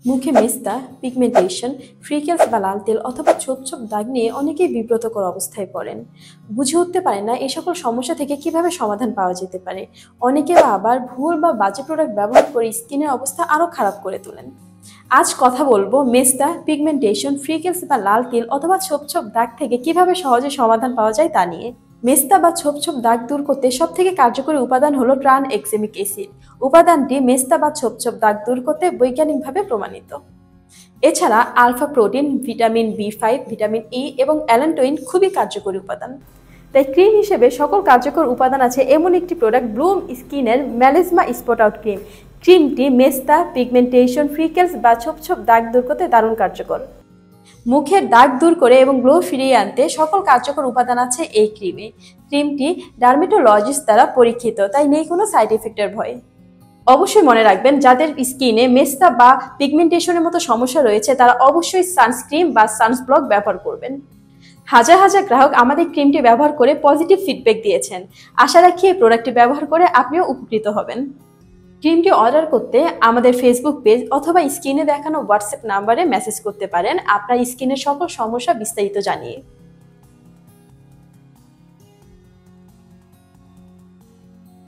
মুখে মেস্তা, pigmentation, freckles বা লাল তেল অথবা ছোপ ছোপ দাগ নিয়ে অনেকেই বিব্রতকর অবস্থায় পড়েন। বুঝে উঠতে পারেন না এই সকল সমস্যা থেকে কিভাবে সমাধান পাওয়া যেতে পারে। অনেকে আবার ভুল বা বাজে প্রোডাক্ট ব্যবহার করে স্কিনের অবস্থা আরও খারাপ করে তোলেন। আজ কথা বলবো মেস্তা, পিগমেন্টেশন, ফ্রিকেলস বা লাল তিল অথবা ছোপ ছোপ দাগ থেকে কিভাবে সহজে সমাধান পাওয়া যায় তা নিয়ে। মেস্তা বা ছোপ ছোপ দাগ দূর করতে সবথেকে কার্যকরী উপাদান হলো ট্রানএক্সামিক অ্যাসিড। উপাদানটি মেস্তা বা ছোপ ছোপ দাগ দূর করতে বৈজ্ঞানিকভাবে প্রমাণিত। এছাড়া alpha protein, vitamin B five, vitamin E এবং অ্যালান্টোইন খুবই কার্যকরী উপাদান। তাই ক্রিম হিসেবে সকল কার্যকর উপাদান আছে এমন একটি প্রোডাক্ট ব্লুম স্কিনের ম্যালেজমা স্পট আউট ক্রিম। ক্রিমটি মেস্তা, পিগমেন্টেশন, ফ্রিকেলস বা ছোপ ছোপ দাগ দূর করতে দারুণ কার্যকর। মুখের দাগ দূর করে এবং গ্লো ফিরিয়ে আনতে সকল কার্যকর উপাদান আছে এই ক্রিমে। ক্রিমটি ডার্মেটোলজিস্ট দ্বারা পরীক্ষিত, তাই নেই কোনো সাইড এফেক্টের ভয়। অবশ্যই মনে রাখবেন, যাদের স্কিনে মেস্তা বা পিগমেন্টেশনের মতো সমস্যা রয়েছে তারা অবশ্যই সানস্ক্রিন বা সানব্লক ব্যবহার করবেন। হাজার হাজার গ্রাহক আমাদের ক্রিমটি ব্যবহার করে পজিটিভ ফিডব্যাক দিয়েছেন। আশা রাখি এই প্রোডাক্টটি ব্যবহার করে আপনিও উপকৃত হবেন। ক্রিমটি অর্ডার করতে আমাদের ফেসবুক পেজ অথবা স্ক্রিনে দেখানো হোয়াটসঅ্যাপ নাম্বারে মেসেজ করতে পারেন আপনার স্কিনের সকল সমস্যা বিস্তারিত জানিয়ে।